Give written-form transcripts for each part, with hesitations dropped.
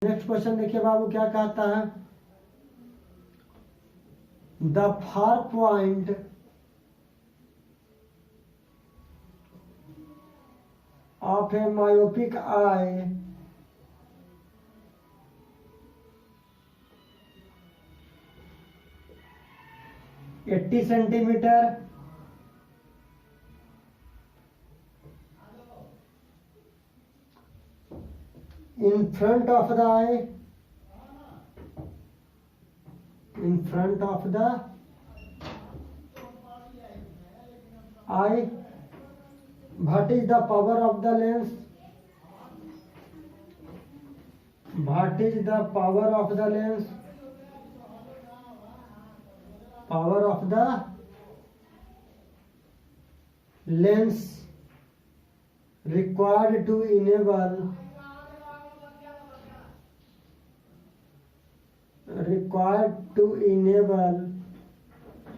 Next question देखिए बाबू क्या कहता है। The far point of A myopic eye eighty centimetre in front of the eye, in front of the eye. What is the power of the lens? What is the power of the lens? Power of the lens required to enable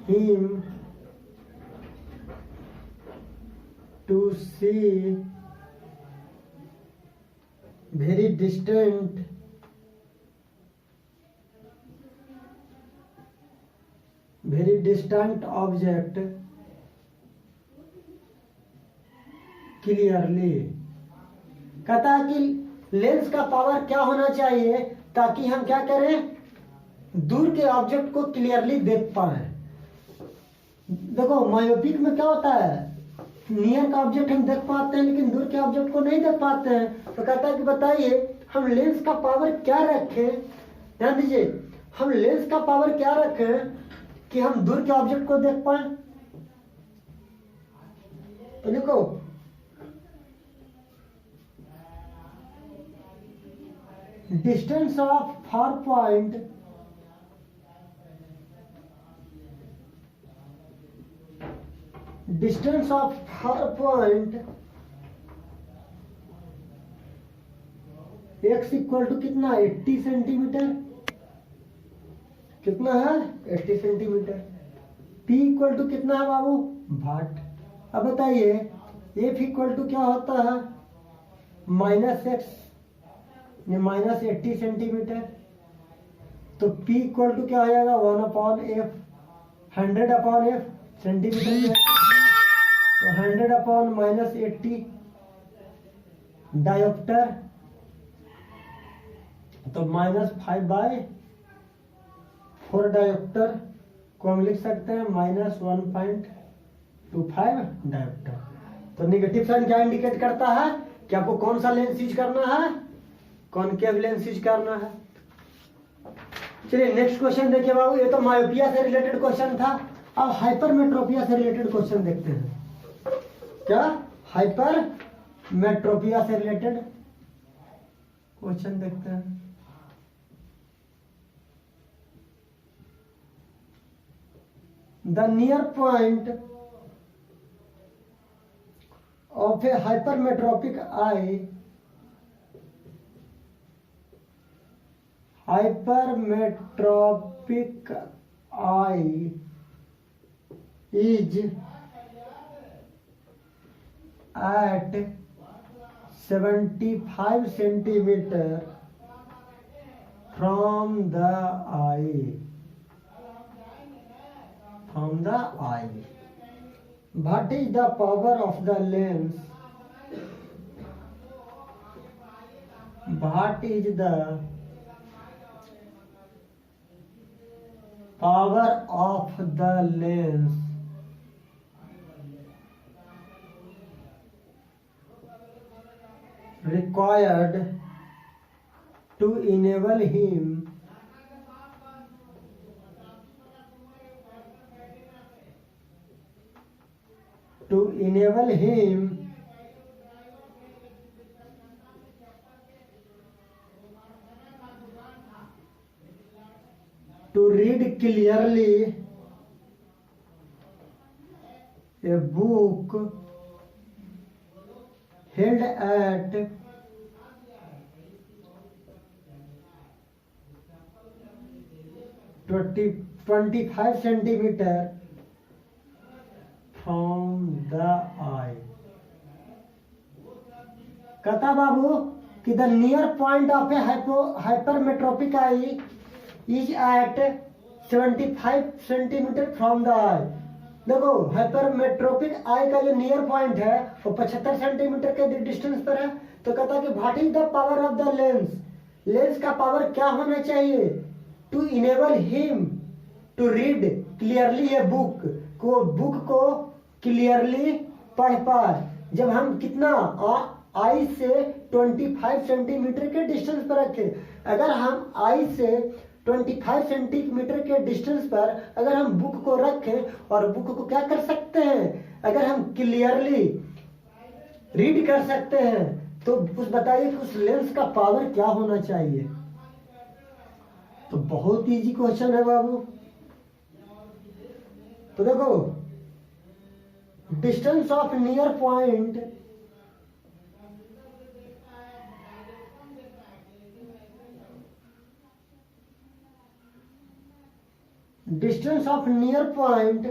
him to see very distant object clearly. कहता है कि lens का power क्या होना चाहिए ताकि हम क्या करें, दूर के ऑब्जेक्ट को क्लियरली देख पाए। देखो मायोपिक में क्या होता है, नियर का ऑब्जेक्ट हम देख पाते हैं लेकिन दूर के ऑब्जेक्ट को नहीं देख पाते हैं। तो कहता है कि बताइए हम लेंस का पावर क्या रखें, ध्यान दीजिए, हम लेंस का पावर क्या रखें कि हम दूर के ऑब्जेक्ट को देख पाए। तो देखो distance of far point x equal to कितना, 80 सेंटीमीटर, कितना है 80 सेंटीमीटर। p इक्वल टू कितना है बाबू, वाट। अब बताइए f इक्वल टू क्या होता है, -x -80 सेंटीमीटर। तो p इक्वल टू क्या हो जाएगा, 1/f, 100/f सेंटीमीटर। तो 100/-80 डायोप्टर, तो -5/4 डायोप्टर को हम लिख सकते हैं -1.25 डायोप्टर। तो निगेटिव साइन क्या इंडिकेट करता है कि आपको कौन सा लेंस यूज करना है, कॉनकेव लेंस यूज करना है। चलिए नेक्स्ट क्वेश्चन देखिए बाबू, ये तो मायोपिया से रिलेटेड क्वेश्चन था। अब हाइपरमेट्रोपिया से रिलेटेड क्वेश्चन देखते हैं। क्या हाइपरमेट्रोपिया से रिलेटेड क्वेश्चन देखते हैं। The near point of a hypermetropic I is at 75 centimeter from the eye. What is the power of the lens? What is the power of the lens required to enable him to read clearly a book held at 25 centimeter from the eye। कहता बाबू कि the near point of a hypermetropic eye is at 75 centimetre from the eye. देखो hypermetropic आई का जो near point है वो 75 centimetre के distance पर है। तो कहता है कि what is the power of the lens, lens का पावर क्या होना चाहिए to enable him to read clearly a book, को बुक को क्लियरली पढ़ पाए। जब हम कितना आई से 25 सेंटीमीटर के डिस्टेंस पर रखें, अगर हम आई से 25 सेंटीमीटर के डिस्टेंस पर अगर हम बुक को रखें और बुक को क्या कर सकते हैं, अगर हम क्लियरली रीड कर सकते हैं, तो उस बताइए कि उस लेंस का पावर क्या होना चाहिए। तो बहुत इजी क्वेश्चन है बाबू। तो देखो distance of near point distance of near point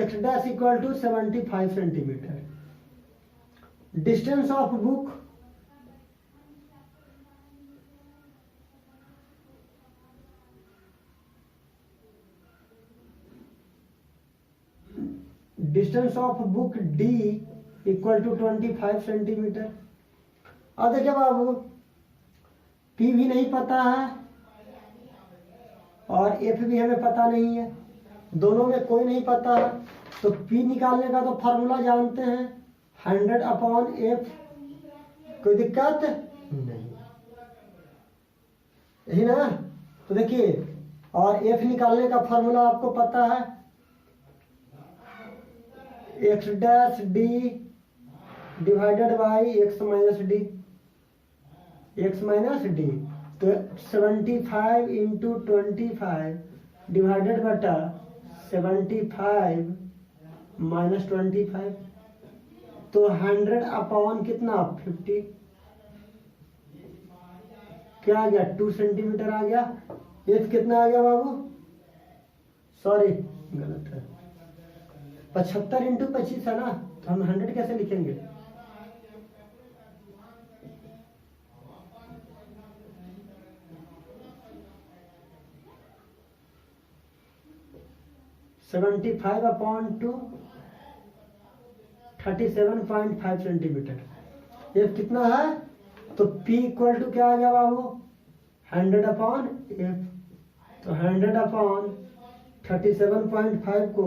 x dash equal to 75 centimeter, distance of book D equal to 25 centimetre. अब देखिए बाबू P भी नहीं पता है और F भी हमें पता नहीं है, दोनों में कोई नहीं पता है। तो P निकालने का तो फॉर्मूला जानते हैं 100/F, कोई दिक्कत नहीं, यही ना। तो देखिए और F निकालने का फॉर्मूला आपको पता है x dash D divided by x minus D. तो 75 इंटू 25 डिवाइडेड बटा 75 माइनस 25, तो 100 कितना 50, क्या आ गया 2 सेंटीमीटर आ गया। एफ कितना आ गया बाबू, सॉरी गलत है, 75 इंटू 25 है ना, तो हम 100 कैसे लिखेंगे। Seventy 75/2 37.5 centimetre. एफ कितना है, तो P इक्वल टू क्या आ गया बाबू 100/F। तो 100/37.5 को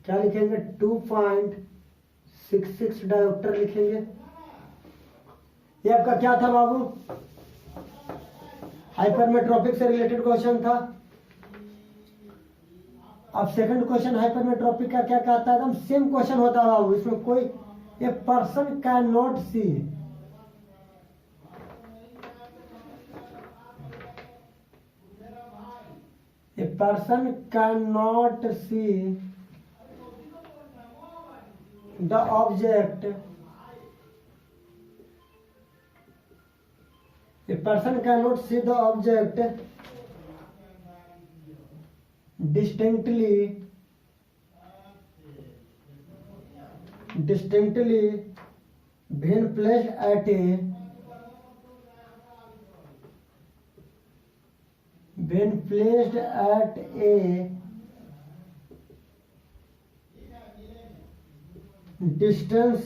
क्या लिखेंगे 2.66 डायोप्टर लिखेंगे। ये आपका क्या था बाबू, हाइपरमेट्रोपिक से रिलेटेड क्वेश्चन था। अब सेकंड क्वेश्चन हाइपरमेट्रोपिक का क्या कहता है, एकदम सेम क्वेश्चन होता है बाबू, इसमें कोई a person can not see, a person can not see the object, a person can not see the object distinctly when placed at a distance,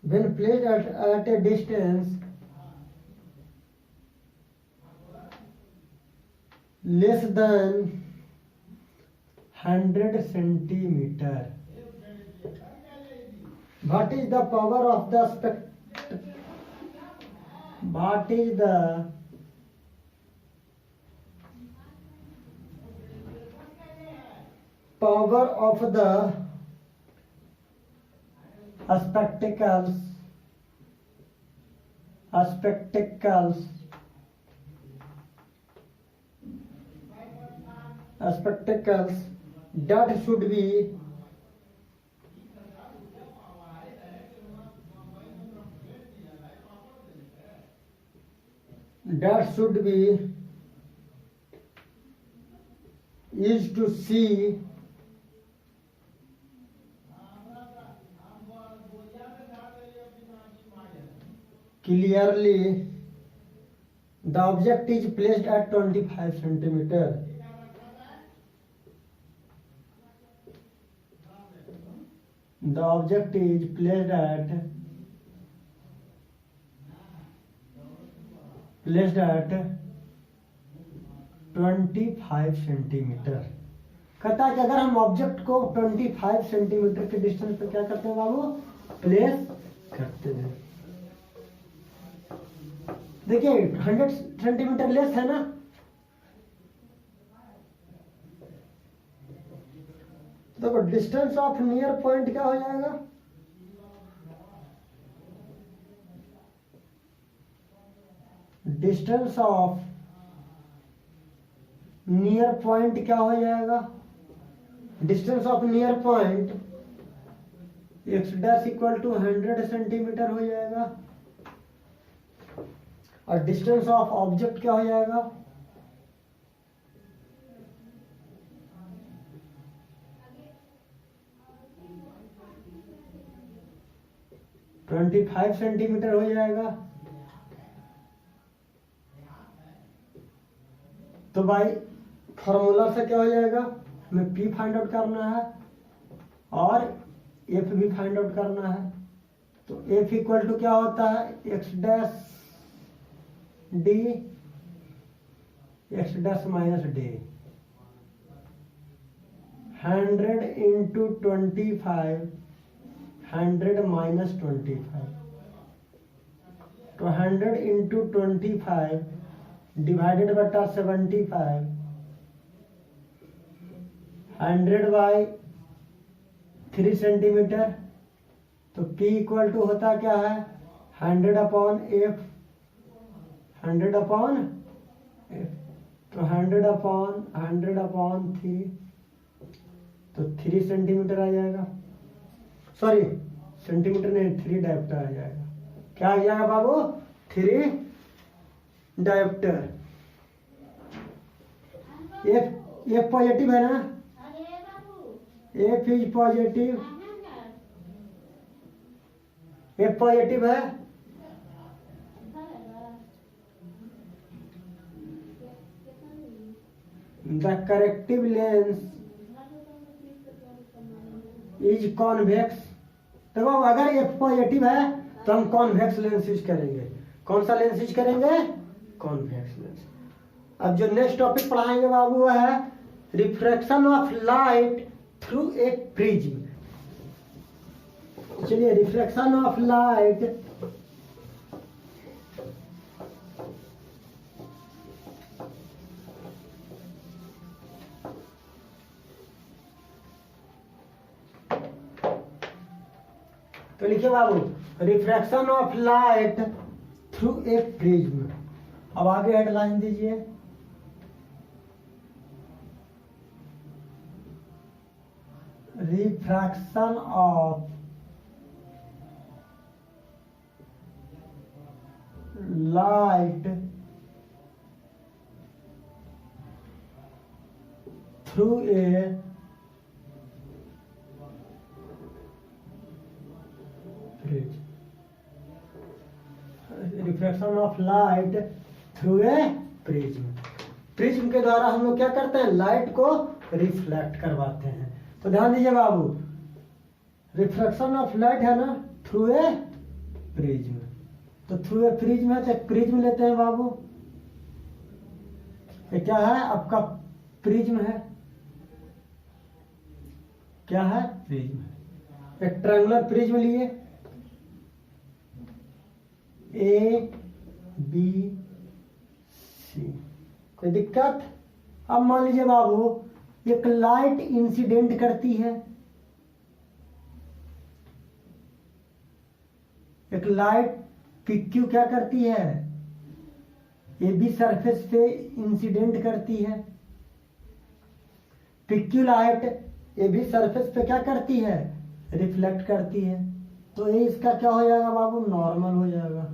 when placed at a distance less than 100 centimeter. What is the power of the what is the power of the spectacles that should be used to see clearly the object is placed at 25 centimeter. The object is placed at 25 centimetre. कहता है कि अगर हम object को 25 centimetre के distance पे क्या करते हैं बाबू, प्लेस करते हैं। देखिए 100 सेंटीमीटर लेस है ना, तो डिस्टेंस ऑफ नियर पॉइंट क्या हो जाएगा, डिस्टेंस ऑफ नियर पॉइंट क्या हो जाएगा, distance of near point x dash equal to 100 centimetre हो जाएगा, और डिस्टेंस ऑफ ऑब्जेक्ट क्या हो जाएगा, ट्वेंटी 25 सेंटीमीटर हो जाएगा। तो भाई फॉर्मूला से क्या हो जाएगा, हमें P फाइंड आउट करना है और F भी फाइंड आउट करना है। तो F इक्वल टू क्या होता है, x dash D x dash minus D, 100 into 25, 100 minus 25, तो 100 इंटू 25 डिवाइडेड बटा 75, 100 बाई 3 सेंटीमीटर। तो P इक्वल टू होता क्या है, 100 अपॉन F, 100 अपॉन F, तो 100 अपॉन 3, तो 3 सेंटीमीटर आ जाएगा, सॉरी सेंटीमीटर नहीं 3 डायप्टर आ जाएगा। क्या आ जाएगा बाबू, 3 डायप्टर। F पॉजिटिव है ना, F is positive, F positive है, the corrective lens is convex. देखो अगर F पॉजिटिव है तो हम कॉन्वेक्स लेंस यूज करेंगे। कौन सा लेंस यूज करेंगे, कॉन्वेक्स लेंस। अब जो नेक्स्ट टॉपिक पढ़ाएंगे बाबू वो है refraction of light through a prism. चलिए रिफ्रैक्शन ऑफ लाइट तो लिखिए बाबू, refraction of light through a prism. अब आगे हेडलाइन दीजिए, refraction of light through a prism. Refraction of light through a prism. Prism के द्वारा हम लोग क्या करते हैं, लाइट को रिफ्लेक्ट करवाते हैं। तो ध्यान दीजिए बाबू, रिफ्रैक्शन ऑफ लाइट है ना थ्रू ए प्रिज्म, तो थ्रू ए प्रिज्म है तो प्रिज्म लेते हैं बाबू। ये क्या है, आपका प्रिज्म है, क्या है, प्रिज्म है। एक ट्रायंगुलर प्रिज्म लिए, ए बी सी, कोई दिक्कत। अब मान लीजिए बाबू एक लाइट इंसिडेंट करती है, एक लाइट PQ क्या करती है, AB सरफेस पे इंसिडेंट करती है। PQ लाइट AB सरफेस पे क्या करती है, रिफ्लेक्ट करती है। तो ये इसका क्या हो जाएगा बाबू, नॉर्मल हो जाएगा।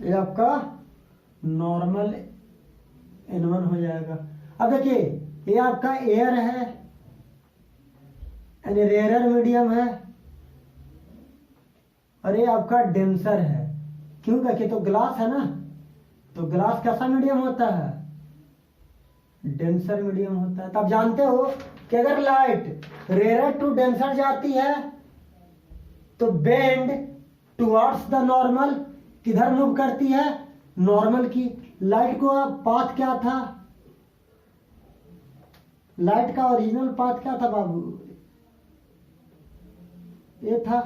ये आपका नॉर्मल N1 हो जाएगा। अब देखिए ये आपका एयर है यानी रेयर मीडियम है, और ये आपका डेंसर है। क्यों? क्योंकि तो ग्लास है ना, तो ग्लास कैसा मीडियम होता है? डेंसर मीडियम होता है। तो आप जानते हो कि अगर लाइट रेयर टू डेंसर जाती है तो बेंड टुवर्ड्स द नॉर्मल किधर मूव करती है? नॉर्मल की। लाइट को पाथ क्या था? लाइट का ओरिजिनल पाथ क्या था बाबू? ये था।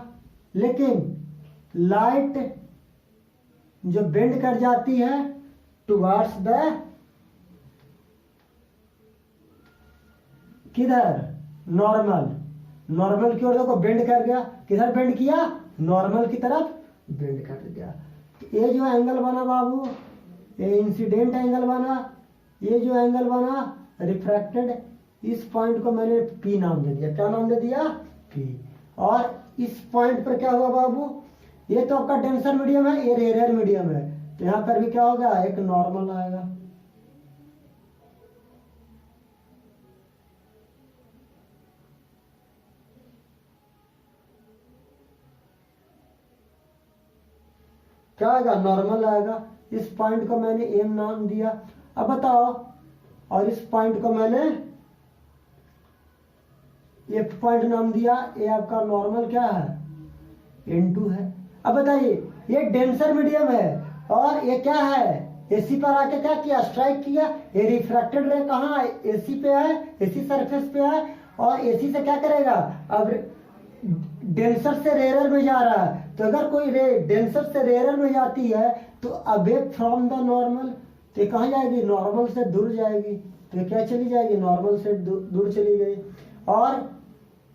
लेकिन लाइट जो बेंड कर जाती है टुवर्ड्स द किधर? नॉर्मल। नॉर्मल की ओर देखो बेंड कर गया। किधर बेंड किया? नॉर्मल की तरफ बेंड कर गया। ये जो एंगल बना बाबू, ये इंसिडेंट एंगल बना, ये जो एंगल बना रिफ्रैक्टेड, इस पॉइंट को मैंने P नाम दे दिया। क्या नाम दे दिया? P। और इस पॉइंट पर क्या हुआ बाबू? ये तो आपका डेंसर मीडियम है, ये रेयर मीडियम है, तो यहां पर भी क्या होगा? एक नॉर्मल आएगा। क्या आएगा? नॉर्मल आएगा। इस पॉइंट को मैंने M नाम दिया। अब बताओ, और इस पॉइंट को मैंने F पॉइंट नाम दिया। ये आपका नॉर्मल क्या है? N2 है। अब बताइए, ये डेंसर मीडियम है और ये क्या है? AC पर आके क्या किया? स्ट्राइक किया। ये रिफ्रैक्टेड रे कहाँ? AC पे है, AC सरफेस पे है, और AC से क्या करेगा? अब डेंसर से रेयर में जा रहा है, तो अगर कोई रे डेंसर से रेयर में जाती है तो अवे फ्रॉम द नॉर्मल, तो कहाँ जाएगी? नॉर्मल से दूर जाएगी। तो क्या चली जाएगी? नॉर्मल से दूर चली गई। और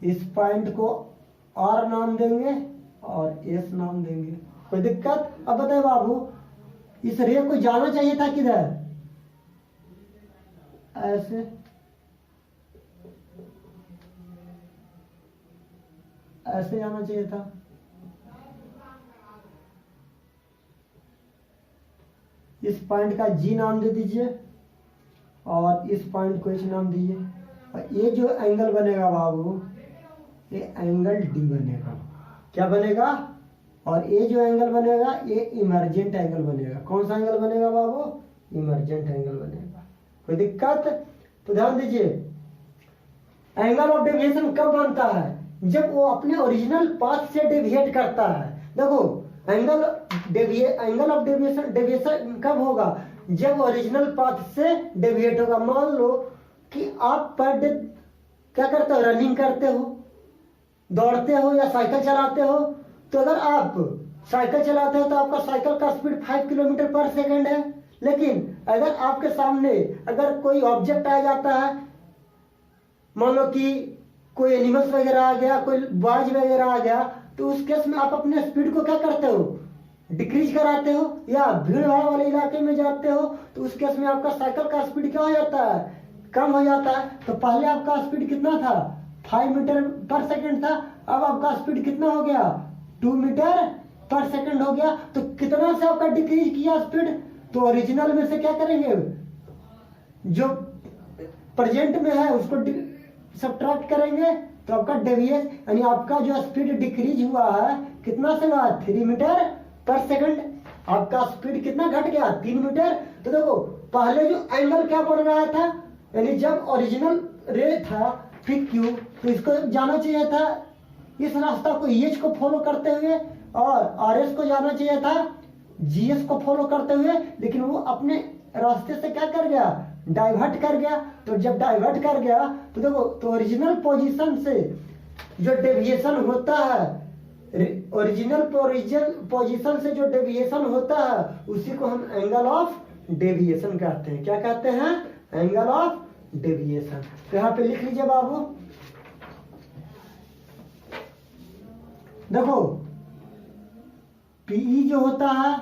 इस पॉइंट को R नाम देंगे और S नाम देंगे। कोई दिक्कत? अब बताए बाबू, इस रे को जाना चाहिए था किधर? ऐसे, ऐसे जाना चाहिए था। इस पॉइंट का G नाम दे दीजिए और इस पॉइंट को H नाम दीजिए। और ये जो एंगल बनेगा बाबू, ये एंगल D बनेगा। क्या बनेगा? और ये जो एंगल बनेगा ये इमर्जेंट एंगल बनेगा। कौन सा एंगल बनेगा बाबू? इमर्जेंट एंगल बनेगा। कोई दिक्कत? तो ध्यान दीजिए, एंगल ऑफ डेविएशन कब बनता है? जब वो अपने ओरिजिनल पाथ से डेविएट करता है। देखो, एंगल ऑफ डेविएशन कब होगा? जब ओरिजिनल पाथ से डेविएट होगा। मान लो कि आप पर डे क्या करते हो? रनिंग करते हो, दौड़ते हो या साइकिल चलाते हो। तो अगर आप साइकिल चलाते हो तो आपका साइकिल का स्पीड 5 किलोमीटर पर सेकंड है। लेकिन अगर आपके सामने अगर कोई ऑब्जेक्ट आ जाता है, मान लो कि कोई एनिमल्स वगैरह आ गया, कोई बॉयज वगैरह आ गया, तो उस केस में आप अपने स्पीड को क्या करते हो? डिक्रीज कराते हो, या भीड़ भाड़ वाले इलाके में जाते हो तो उस केस में आपका साइकिल का स्पीड क्या हो जाता है? कम हो जाता है। तो पहले आपका स्पीड कितना था? 5 मीटर पर सेकंड था। अब आपका स्पीड कितना हो गया? 2 मीटर पर सेकंड हो गया। तो कितना से आपका डिक्रीज किया स्पीड? तो ओरिजिनल में से क्या करेंगे? जो प्रेजेंट में है उसको सब्ट्रैक्ट करेंगे, तो आपका डेविएशन यानी आपका जो स्पीड डिक्रीज हुआ है कितना से हुआ? 3 मीटर पर सेकंड। आपका स्पीड कितना घट गया? 3 मीटर। तो देखो, पहले जो एंगल क्या बन रहा था, यानी जब ओरिजिनल रे था PQ, तो इसको जाना चाहिए था इस रास्ता को EH को फॉलो करते हुए, और RS को जाना चाहिए था GS को फॉलो करते हुए। लेकिन वो अपने रास्ते से क्या कर गया? डाइवर्ट कर गया। तो जब डाइवर्ट कर गया तो देखो, तो ओरिजिनल पोजीशन से जो डेविएशन होता है, ओरिजिनल पोजीशन से जो डेविएशन होता है, उसी को हम एंगल ऑफ डेविएशन कहते हैं। क्या कहते हैं? Angle of deviation. तो यहां पे लिख लीजिए बाबू, देखो PE जो होता है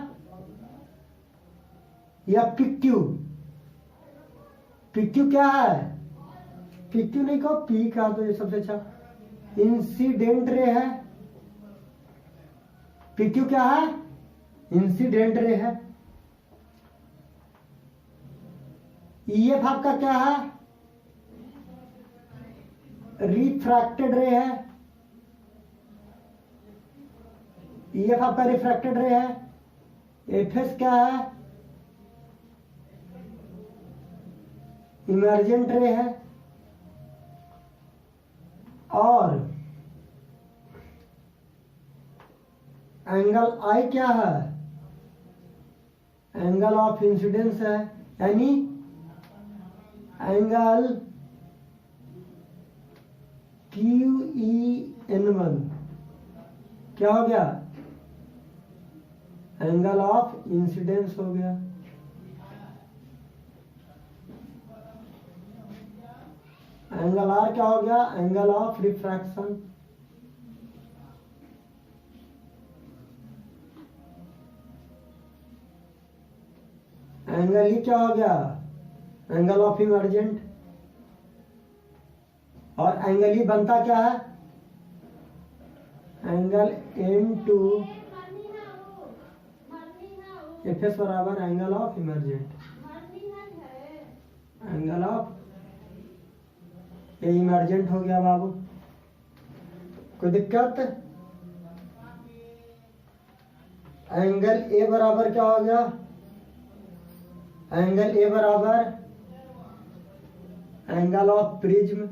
या PQ क्या है? PQ नहीं कहो, P कहा तो ये सबसे अच्छा। इंसिडेंट रे है। PQ क्या है? इंसिडेंट रे है। EF आपका क्या है, रिफ्रैक्टेड रे है, EF आपका रिफ्रैक्टेड रे है। FS क्या है, इमर्जेंट रे है। और एंगल I क्या है, एंगल ऑफ इंसिडेंस है, यानी एंगल QEN1 क्या हो गया, एंगल ऑफ इंसिडेंस हो गया। एंगल R क्या हो गया, angle of refraction. Angle E क्या हो गया, एंगल ऑफ इमर्जेंट। और एंगल E बनता क्या है, एंगल N2 FS बराबर angle of emergent. Angle of ये इमर्जेंट हो गया बाबू, कोई दिक्कत। एंगल A बराबर क्या हो गया, एंगल A बराबर angle of prism.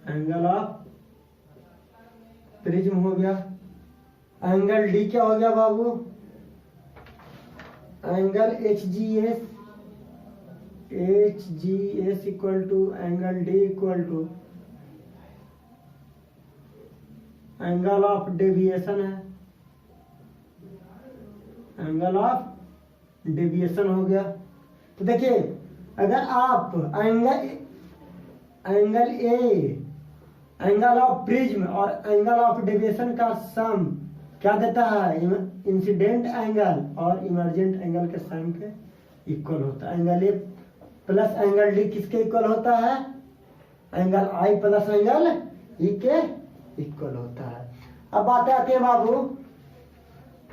Angle of prism हो गया। एंगल D क्या हो गया बाबू, angle HGS equal to angle D equal to angle of deviation है, एंगल ऑफ डेविएशन हो गया। तो देखिए अगर आप angle A, angle of prism और एंगल ऑफ डेविएशन का सम क्या देता है, इंसिडेंट एंगल और इमर्जेंट एंगल के सम के इक्वल होता है। Angle A plus angle D किसके इक्वल होता है, एंगल आई प्लस एंगल ई के इक्वल होता है। अब बात आती है बाबू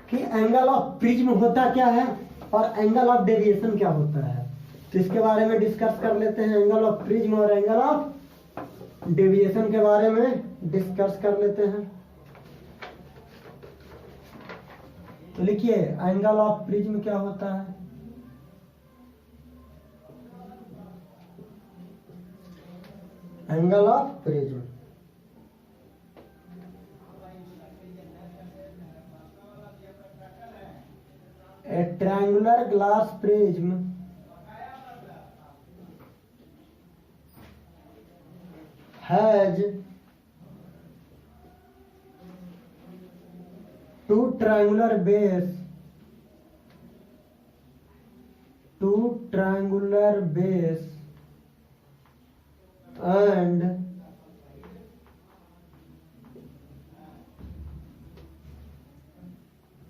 कि एंगल ऑफ प्रिज्म होता क्या है और एंगल ऑफ डेविएशन क्या होता है, तो इसके बारे में डिस्कस कर लेते हैं। एंगल ऑफ प्रिज्म और एंगल ऑफ डेविएशन के बारे में डिस्कस कर लेते हैं। तो लिखिए एंगल ऑफ प्रिज्म क्या होता है, angle of prism a triangular glass prism has two triangular base and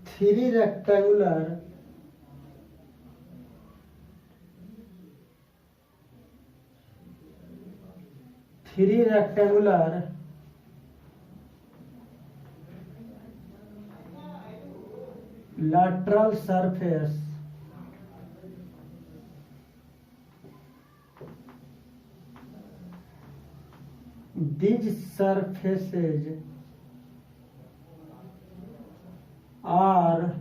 three rectangular lateral surface these surfaces are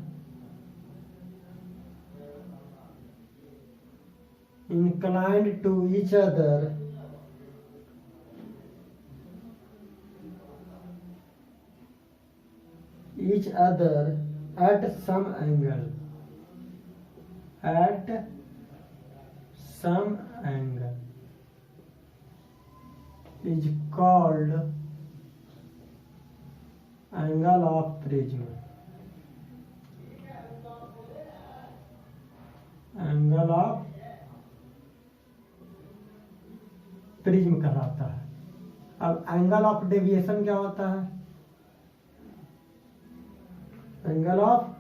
inclined to each other at some angle is called angle of prism. Angle of prism कहलाता है। अब angle of deviation क्या होता है, angle of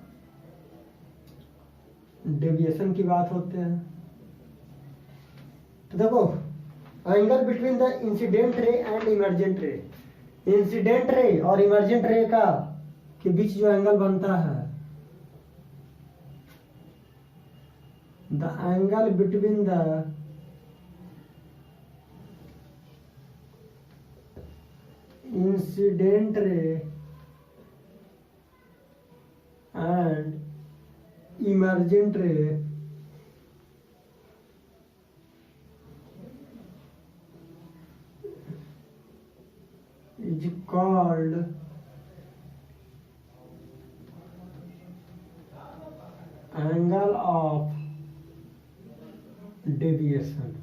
deviation की बात होते हैं। तो देखो angle between the incident ray and emergent रे, इंसिडेंट रे और इमर्जेंट रे का के बीच जो एंगल बनता है the angle between the incident ray and emergent रे is called angle of deviation।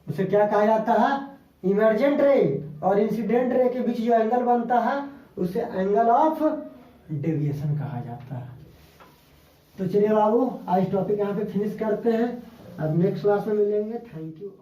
उसे क्या कहा जाता है? इमर्जेंट रे और इंसिडेंट रे के बीच जो एंगल बनता है उसे एंगल ऑफ डेविएशन कहा जाता है। तो चलिए बाबू आज टॉपिक यहाँ पे फिनिश करते हैं, अब नेक्स्ट क्लास में मिलेंगे। Thank you.